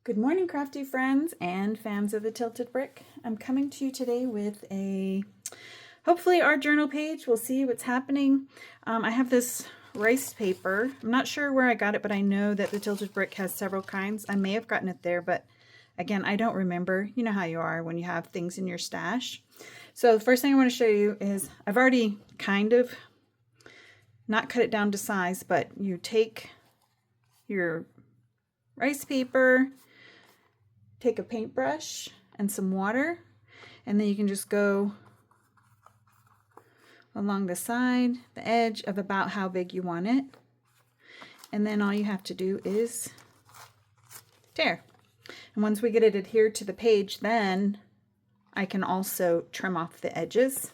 Good morning, crafty friends and fans of the Tilted Brick. I'm coming to you today with hopefully our journal page. We'll see what's happening. I have this rice paper. I'm not sure where I got it, but I know that the Tilted Brick has several kinds. I may have gotten it there, but again, I don't remember. You know how you are when you have things in your stash. So the first thing I want to show you is I've already kind of not cut it down to size, but you take your rice paper, take a paintbrush and some water, and then you can just go along the side, the edge of about how big you want it. And then all you have to do is tear. And once we get it adhered to the page, then I can also trim off the edges.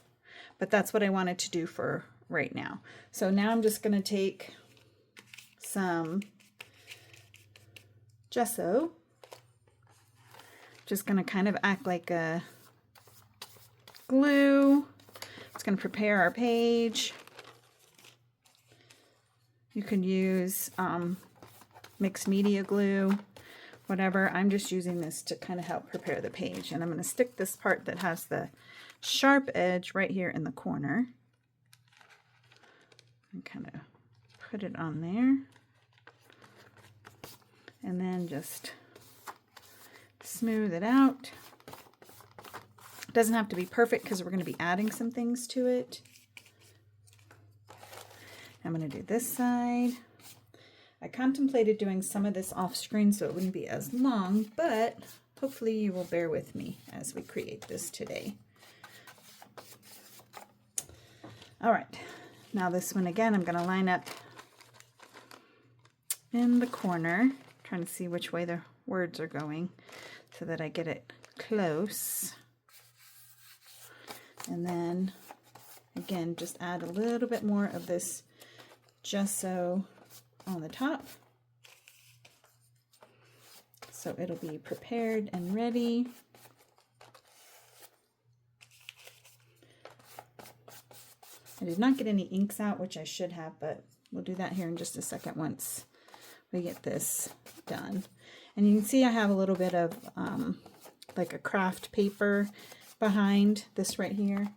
But that's what I wanted to do for right now. So now I'm just going to take some gesso. Just going to kind of act like a glue. It's going to prepare our page. You can use mixed media glue, whatever. I'm just using this to kind of help prepare the page. And I'm going to stick this part that has the sharp edge right here in the corner. And kind of put it on there. And then just smooth it out. It doesn't have to be perfect because we're going to be adding some things to it. I'm going to do this side. I contemplated doing some of this off screen so it wouldn't be as long, but hopefully you will bear with me as we create this today. All right, now this one again, I'm going to line up in the corner, trying to see which way the words are going so that I get it close. And then again, just add a little bit more of this gesso on the top. So it'll be prepared and ready. I did not get any inks out, which I should have, but we'll do that here in just a second once we get this done. And you can see I have a little bit of like a craft paper behind this right here.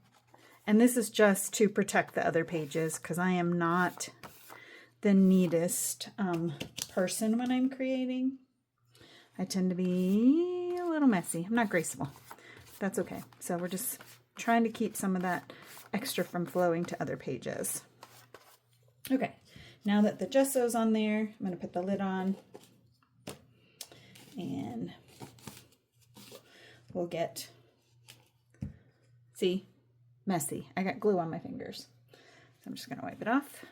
And this is just to protect the other pages because I am not the neatest person when I'm creating. I tend to be a little messy. I'm not graceful. That's okay. So we're just trying to keep some of that extra from flowing to other pages. Okay, now that the gesso's on there, I'm going to put the lid on. And we'll get, see, messy. I got glue on my fingers. So I'm just going to wipe it off.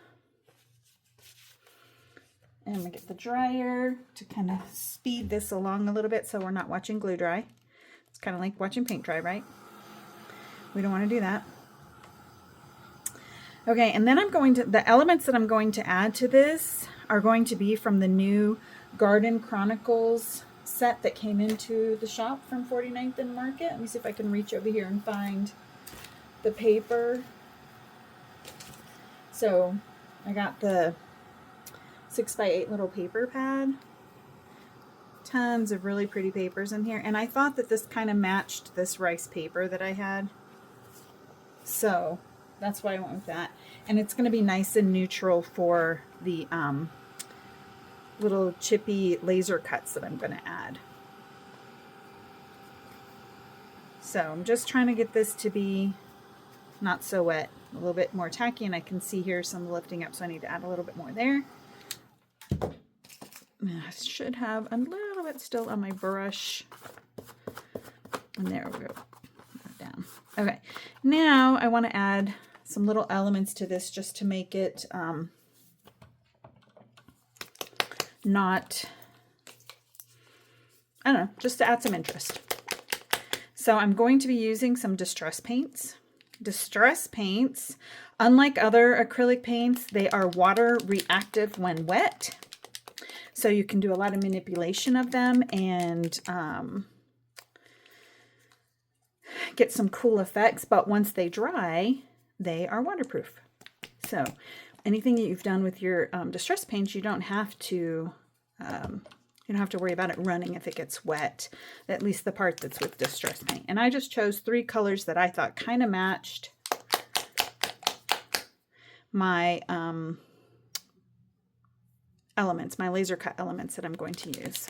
And I'm going to get the dryer to kind of speed this along a little bit so we're not watching glue dry. It's kind of like watching paint dry, right? We don't want to do that. Okay, and then the elements that I'm going to add to this are going to be from the new Garden Chronicles set that came into the shop from 49th and Market. Let me see if I can reach over here and find the paper. So I got the 6x8 little paper pad. Tons of really pretty papers in here. And I thought that this kind of matched this rice paper that I had. So that's why I went with that. And it's going to be nice and neutral for the little chippy laser cuts that I'm going to add. So I'm just trying to get this to be not so wet, a little bit more tacky, and I can see here some lifting up, so I need to add a little bit more there. I should have a little bit still on my brush. And there we go. Down. Okay, now I want to add some little elements to this just to make it not, I don't know, just to add some interest. So I'm going to be using some distress paints. Distress paints, unlike other acrylic paints, they are water reactive when wet. So you can do a lot of manipulation of them and get some cool effects, but once they dry, they are waterproof. So anything that you've done with your distress paints, you don't have to You don't have to worry about it running if it gets wet, at least the part that's with distress paint. And I just chose 3 colors that I thought kind of matched my elements, my laser cut elements that I'm going to use.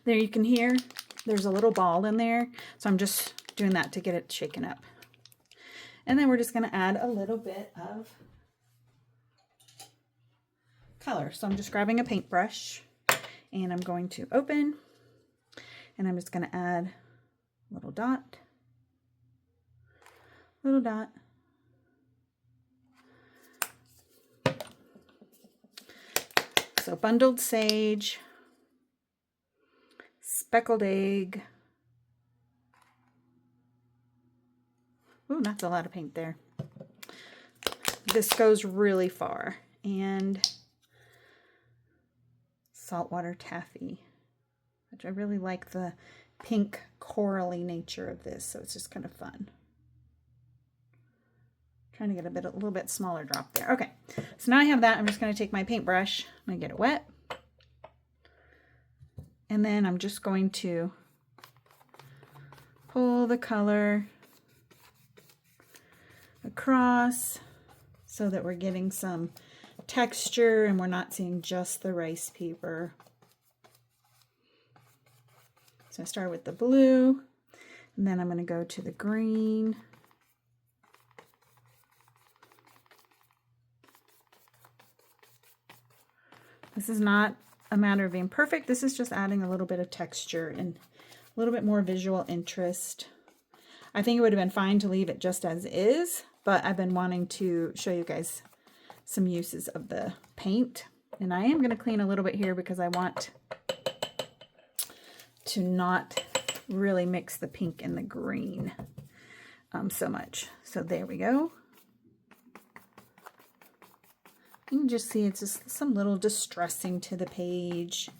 There you can hear there's a little ball in there, so I'm just doing that to get it shaken up. And then we're just going to add a little bit of color. So I'm just grabbing a paintbrush and I'm going to open, and I'm just going to add a little dot, little dot. So bundled sage, speckled egg. Ooh, that's a lot of paint there. This goes really far. And saltwater taffy, which I really like the pink corally nature of this, so it's just kind of fun. Trying to get a little bit smaller drop there. Okay, so now I have that. I'm just going to take my paintbrush. I'm going to get it wet. And then I'm just going to pull the color across so that we're getting some texture and we're not seeing just the rice paper. So I start with the blue, and then I'm going to go to the green. This is not a matter of being perfect. This is just adding a little bit of texture and a little bit more visual interest. I think it would have been fine to leave it just as is, but I've been wanting to show you guys some uses of the paint. And I am going to clean a little bit here because I want to not really mix the pink and the green so much. So there we go. You can just see it's just some little distressing to the page.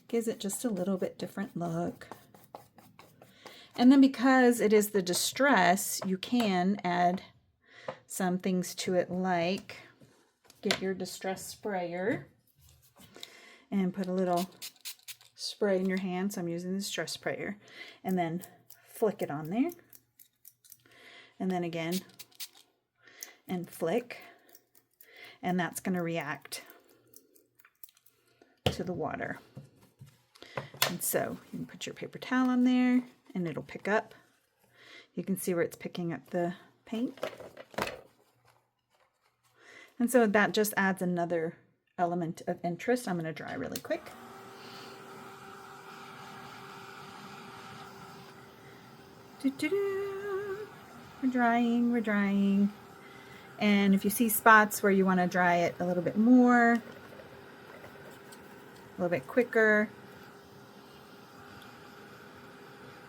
Gives it just a little bit different look. And then because it is the distress, you can add some things to it, like get your distress sprayer and put a little spray in your hand. So I'm using the distress sprayer, and then flick it on there. And then again, and flick. And that's going to react to the water. And so you can put your paper towel on there and it'll pick up. You can see where it's picking up the paint. And so that just adds another element of interest. I'm going to dry really quick. We're drying, we're drying. And if you see spots where you want to dry it a little bit more, a little bit quicker.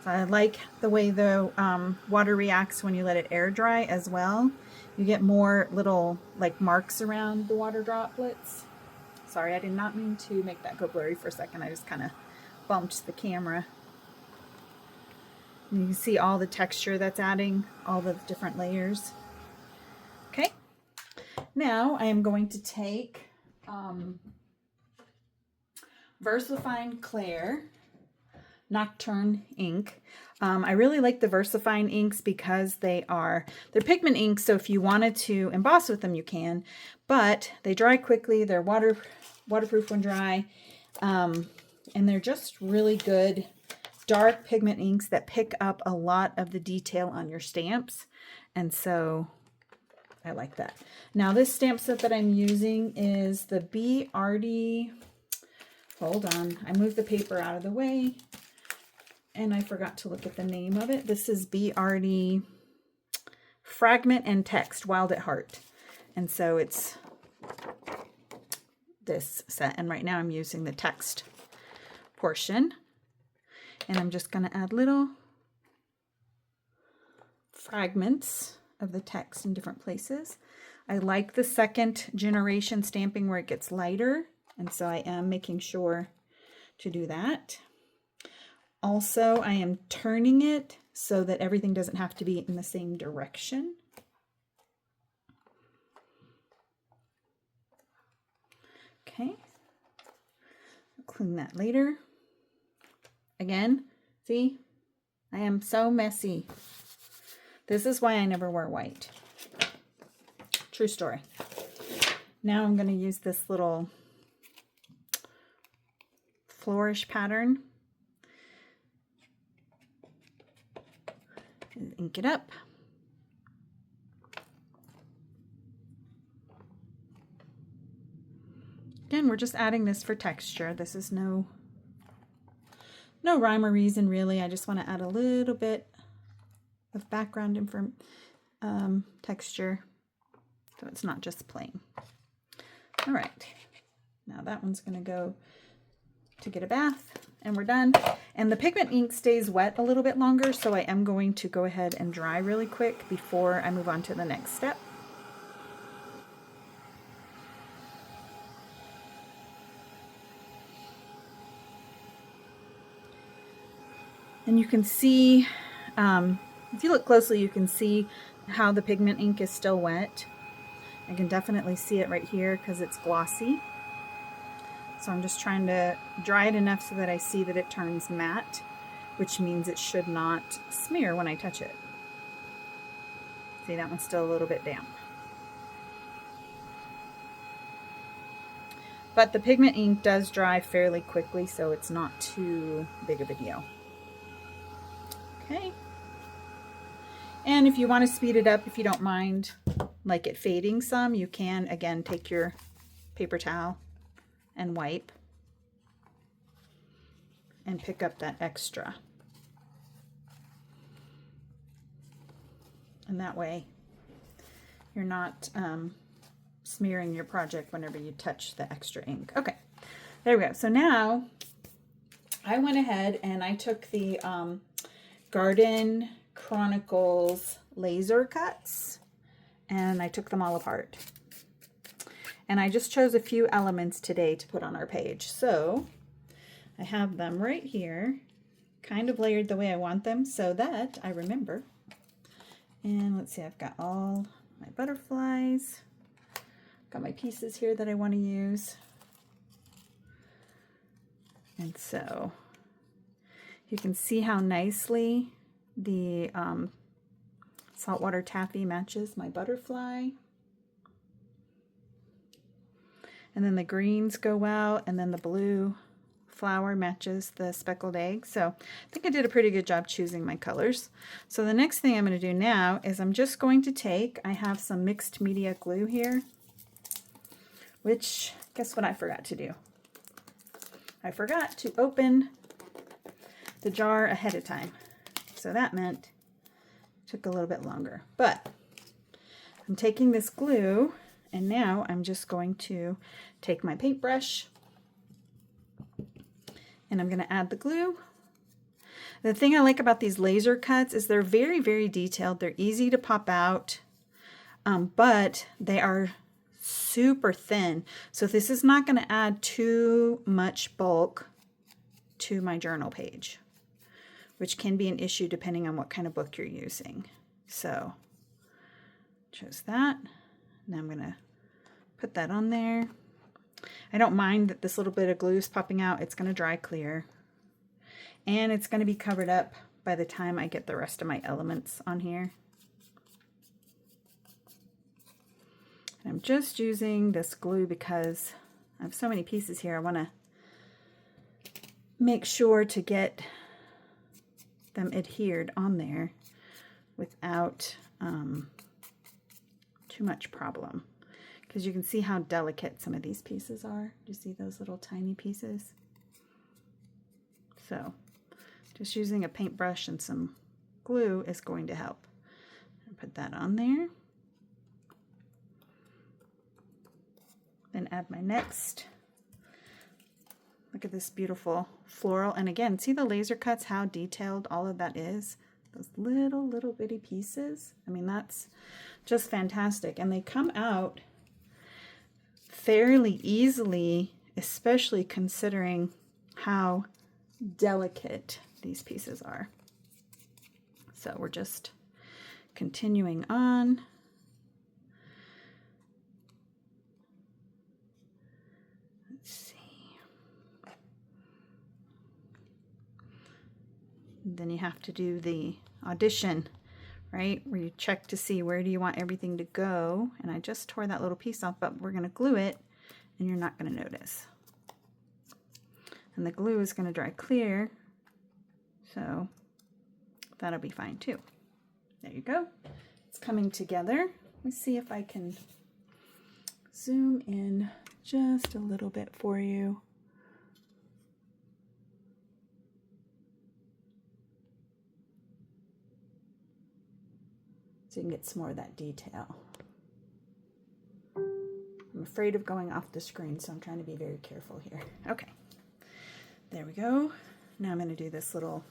So I like the way the water reacts when you let it air dry as well. You get more little like marks around the water droplets. Sorry, I did not mean to make that go blurry for a second. I just kind of bumped the camera. And you can see all the texture that's adding, all the different layers. Okay, now I am going to take VersaFine Clair Nocturne ink. I really like the VersaFine inks because they're pigment inks, so if you wanted to emboss with them, you can, but they dry quickly. They're waterproof when dry, and they're just really good dark pigment inks that pick up a lot of the detail on your stamps, and so I like that. Now this stamp set that I'm using is the BRD, hold on, I moved the paper out of the way and I forgot to look at the name of it. This is BRD Fragment and Text Wild at Heart. And so it's this set, and right now I'm using the text portion. And I'm just going to add little fragments of the text in different places. I like the second generation stamping where it gets lighter, and so I am making sure to do that. Also, I am turning it so that everything doesn't have to be in the same direction. Okay, clean that later. Again, see, I am so messy. This is why I never wear white. True story. Now I'm going to use this little flourish pattern and ink it up. Again, we're just adding this for texture. This is no rhyme or reason, really. I just want to add a little bit of background texture, so it's not just plain. All right, now that one's going to go to get a bath, and we're done. And the pigment ink stays wet a little bit longer, so I am going to go ahead and dry really quick before I move on to the next step. And you can see, if you look closely, you can see how the pigment ink is still wet. I can definitely see it right here because it's glossy. So I'm just trying to dry it enough so that I see that it turns matte, which means it should not smear when I touch it. See, that one's still a little bit damp. But the pigment ink does dry fairly quickly, so it's not too big of a deal. Okay. And if you want to speed it up, if you don't mind like it fading some, you can, again, take your paper towel and wipe and pick up that extra. And that way you're not smearing your project whenever you touch the extra ink. Okay, there we go. So now I went ahead and I took the Garden Chronicles laser cuts and I took them all apart. And I just chose a few elements today to put on our page. So I have them right here, kind of layered the way I want them so that I remember. And let's see, I've got all my butterflies. Got my pieces here that I want to use. And so you can see how nicely the saltwater taffy matches my butterfly. And then the greens go out, and then the blue flower matches the speckled egg. So I think I did a pretty good job choosing my colors. So the next thing I'm going to do now is I'm just going to take, I have some mixed media glue here, which guess what I forgot to do? I forgot to open the jar ahead of time. So that meant it took a little bit longer. But I'm taking this glue, and now I'm just going to take my paintbrush and I'm going to add the glue. The thing I like about these laser cuts is they're very, very detailed. They're easy to pop out, but they are super thin. So this is not going to add too much bulk to my journal page, which can be an issue depending on what kind of book you're using. So chose that. Now I'm going to put that on there. I don't mind that this little bit of glue is popping out. It's going to dry clear. And it's going to be covered up by the time I get the rest of my elements on here. And I'm just using this glue because I have so many pieces here. I want to make sure to get them adhered on there without too much problem. Because you can see how delicate some of these pieces are. Do you see those little tiny pieces? So just using a paintbrush and some glue is going to help. Put that on there. Then add my next. Look at this beautiful floral. And again, see the laser cuts, how detailed all of that is? Those little bitty pieces. I mean, that's just fantastic. And they come out fairly easily, especially considering how delicate these pieces are. So we're just continuing on. Let's see. Then you have to do the audition, right? Where you check to see where do you want everything to go. And I just tore that little piece off, but we're going to glue it and you're not going to notice. And the glue is going to dry clear, so that'll be fine too. There you go. It's coming together. Let me see if I can zoom in just a little bit for you. So you can get some more of that detail. I'm afraid of going off the screen, so I'm trying to be very careful here. Okay, there we go. Now I'm going to do this little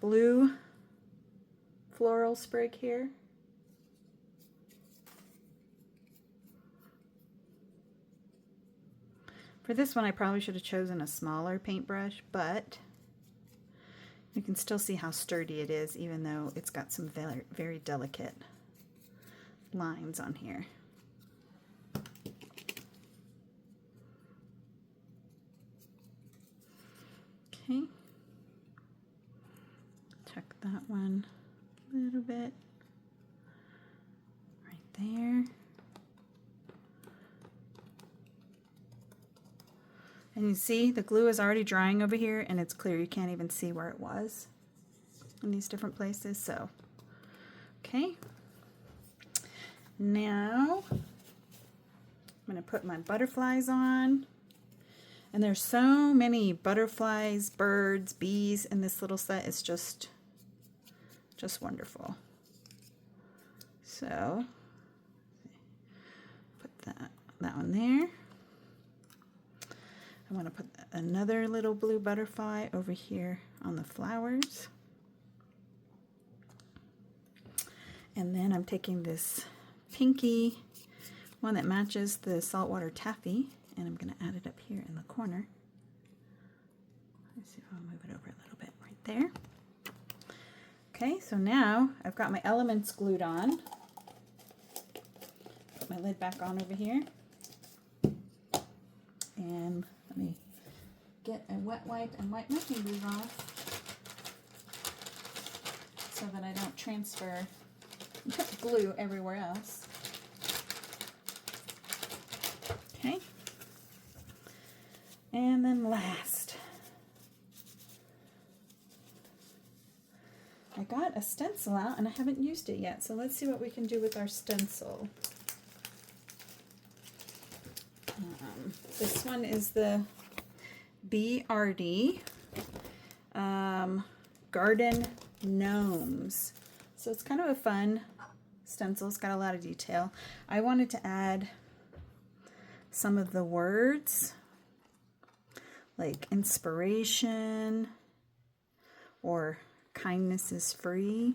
blue floral sprig here. For this one, I probably should have chosen a smaller paintbrush, but you can still see how sturdy it is, even though it's got some very, very delicate lines on here. Okay, check that one a little bit right there. And you see the glue is already drying over here, and it's clear. You can't even see where it was in these different places. So, okay. Now, I'm going to put my butterflies on. And there's so many butterflies, birds, bees in this little set. It's just wonderful. So, put that one there. I want to put another little blue butterfly over here on the flowers. And then I'm taking this pinky one that matches the saltwater taffy, and I'm going to add it up here in the corner. Let's see if I'll move it over a little bit right there. Okay, so now I've got my elements glued on. Put my lid back on over here. And let me get a wet wipe and wipe my fingers off so that I don't transfer glue everywhere else. Okay. And then last, I got a stencil out and I haven't used it yet, so let's see what we can do with our stencil. This one is the BRD Garden Gnomes. So it's kind of a fun stencil. It's got a lot of detail. I wanted to add some of the words like inspiration or kindness is free.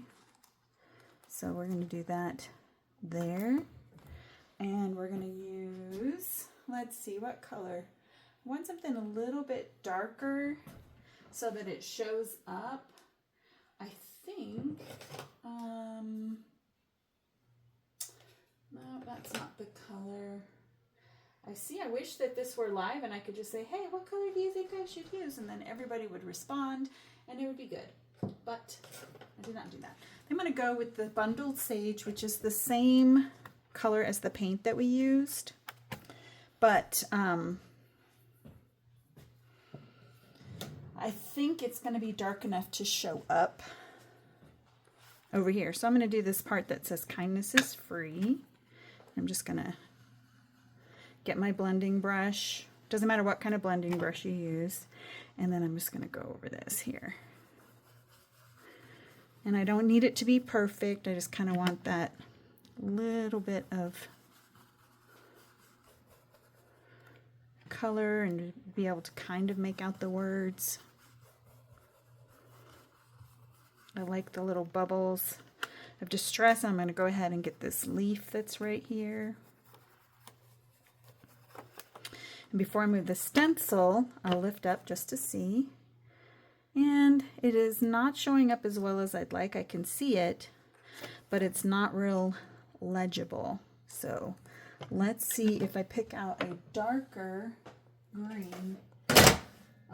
So we're going to do that there. And we're going to use, let's see, what color? I want something a little bit darker so that it shows up. I think, no, that's not the color. I wish that this were live and I could just say, hey, what color do you think I should use? And then everybody would respond and it would be good. But I did not do that. I'm going to go with the Bundled Sage, which is the same color as the paint that we used. But I think it's going to be dark enough to show up over here. So I'm going to do this part that says kindness is free. I'm just going to get my blending brush. Doesn't matter what kind of blending brush you use. And then I'm just going to go over this here. And I don't need it to be perfect. I just kind of want that little bit of color and be able to kind of make out the words. I like the little bubbles of distress. I'm going to go ahead and get this leaf that's right here. And before I move the stencil, I'll lift up just to see. And it is not showing up as well as I'd like. I can see it, but it's not real legible. So let's see if I pick out a darker green.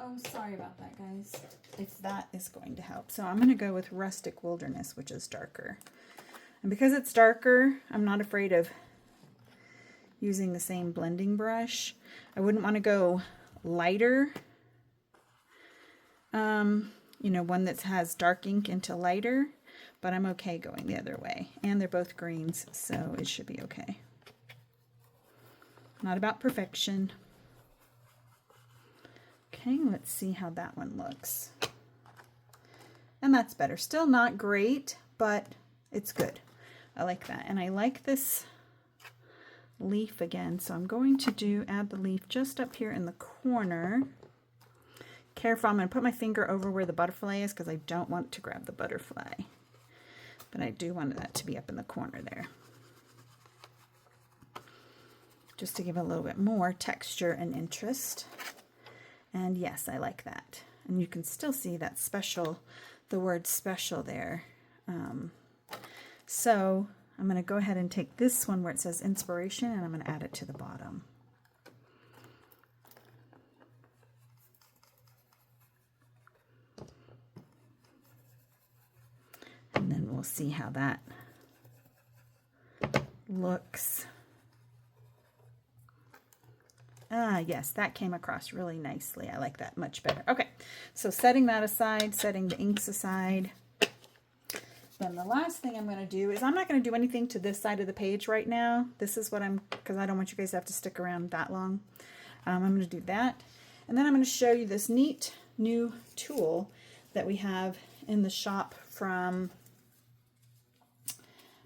Oh, sorry about that, guys. If that is going to help. So I'm going to go with Rustic Wilderness, which is darker. And because it's darker, I'm not afraid of using the same blending brush. I wouldn't want to go lighter. You know, one that has dark ink into lighter, but I'm okay going the other way. And they're both greens, so it should be okay. Not about perfection. Okay, let's see how that one looks. And that's better. Still not great, but it's good. I like that. And I like this leaf again. So I'm going to add the leaf just up here in the corner. Careful, I'm going to put my finger over where the butterfly is because I don't want to grab the butterfly. But I do want that to be up in the corner there. Just to give a little bit more texture and interest. And yes, I like that. And you can still see that special, the word special there. So I'm going to go ahead and take this one where it says inspiration and I'm going to add it to the bottom. And then we'll see how that looks. Ah, yes, that came across really nicely. I like that much better. Okay, so setting that aside, setting the inks aside. Then the last thing I'm going to do is I'm not going to do anything to this side of the page right now. This is what because I don't want you guys to have to stick around that long. I'm going to do that. And then I'm going to show you this neat new tool that we have in the shop from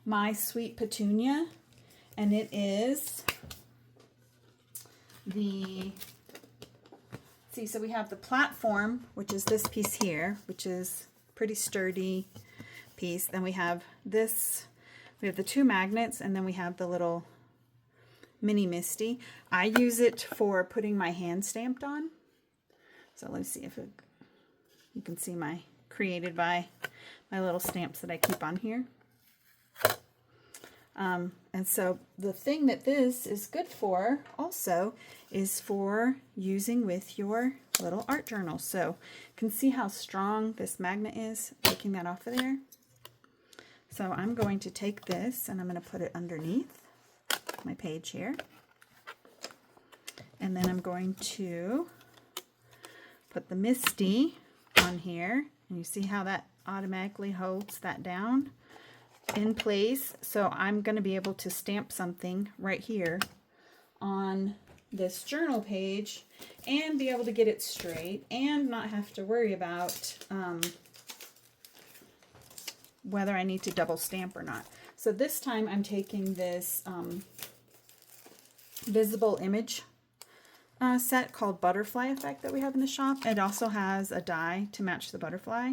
My Sweet Petunia. And it is so we have the platform, which is this piece here, which is pretty sturdy piece. Then we have this, we have the two magnets, and then we have the little mini Misty. I use it for putting my hand stamped on. So let's see if you can see my created by my little stamps that I keep on here. And so the thing that this is good for also is for using with your little art journal. So you can see how strong this magnet is, taking that off of there. So I'm going to take this and I'm going to put it underneath my page here. And then I'm going to put the Misty on here. And you see how that automatically holds that down in place. So I'm going to be able to stamp something right here on this journal page and be able to get it straight and not have to worry about whether I need to double stamp or not. So this time I'm taking this visible image set called Butterfly Effect that we have in the shop. It also has a die to match the butterfly.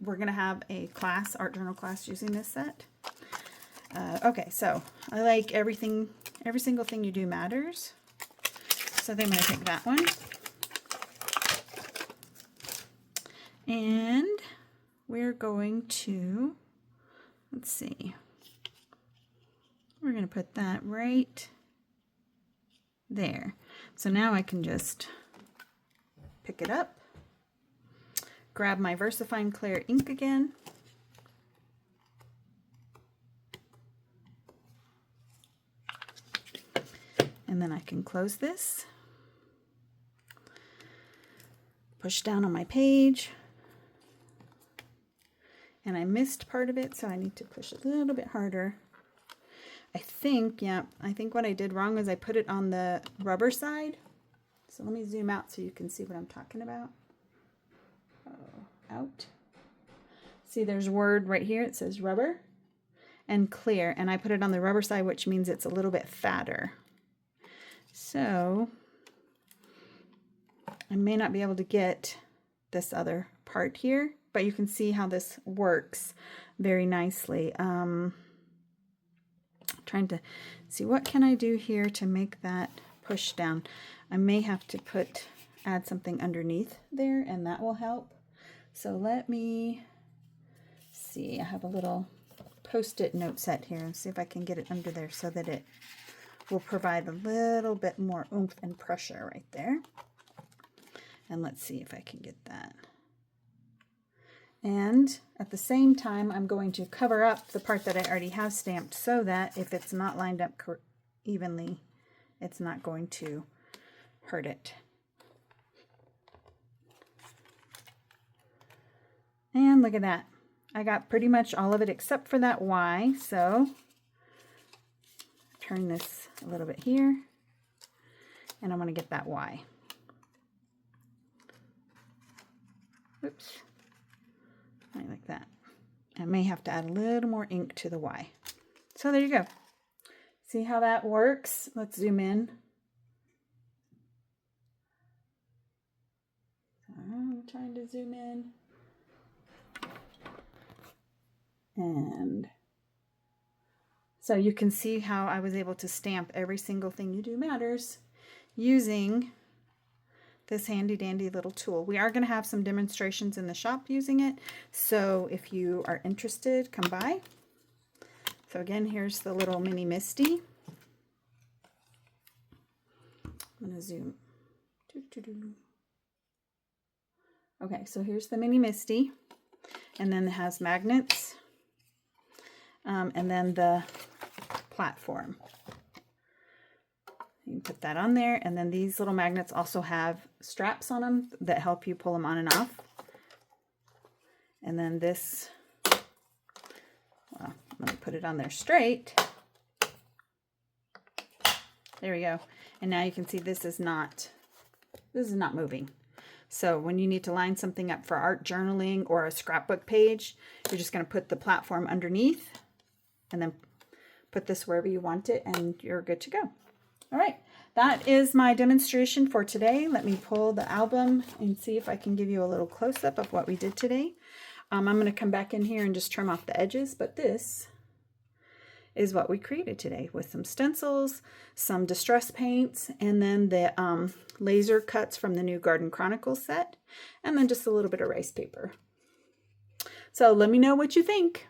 We're going to have a class, art journal class, using this set. Okay, so I like every single thing you do matters. So then I'm going to take that one. And we're going to, let's see, we're going to put that right there. So now I can just pick it up, grab my VersaFine Clear ink again, and then I can close this, push down on my page, and I missed part of it, so I need to push a little bit harder. I think what I did wrong is I put it on the rubber side. So let me zoom out so you can see what I'm talking about. Out. See, there's a word right here. It says rubber and clear, and I put it on the rubber side, which means it's a little bit fatter. So I may not be able to get this other part here, but you can see how this works very nicely. Trying to see what can I do here to make that push down. I may have to add something underneath there, and that will help. So let me see. I have a little Post-it note set here and see if I can get it under there so that it will provide a little bit more oomph and pressure right there. And let's see if I can get that. And at the same time, I'm going to cover up the part that I already have stamped so that if it's not lined up evenly, it's not going to hurt it. And look at that. I got pretty much all of it except for that Y. So turn this a little bit here, and I'm going to get that Y. Oops. Like that. I may have to add a little more ink to the Y. So there you go. See how that works? Let's zoom in. I'm trying to zoom in. And so you can see how I was able to stamp every single thing you do matters using this handy dandy little tool. We are going to have some demonstrations in the shop using it, so if you are interested, come by. So again, here's the little mini Misty. I'm going to zoom. Okay, so here's the mini Misty, and then it has magnets, and then the platform. You can put that on there, and then these little magnets also have straps on them that help you pull them on and off. And then this, well, let me put it on there straight. There we go. And now you can see this is not moving. So when you need to line something up for art journaling or a scrapbook page, you're just going to put the platform underneath and then put this wherever you want it, and you're good to go. All right, that is my demonstration for today. Let me pull the album and see if I can give you a little close-up of what we did today. I'm going to come back in here and just trim off the edges, but this is what we created today with some stencils, some distress paints, and then the laser cuts from the new Garden Chronicles set, and then just a little bit of rice paper. So let me know what you think.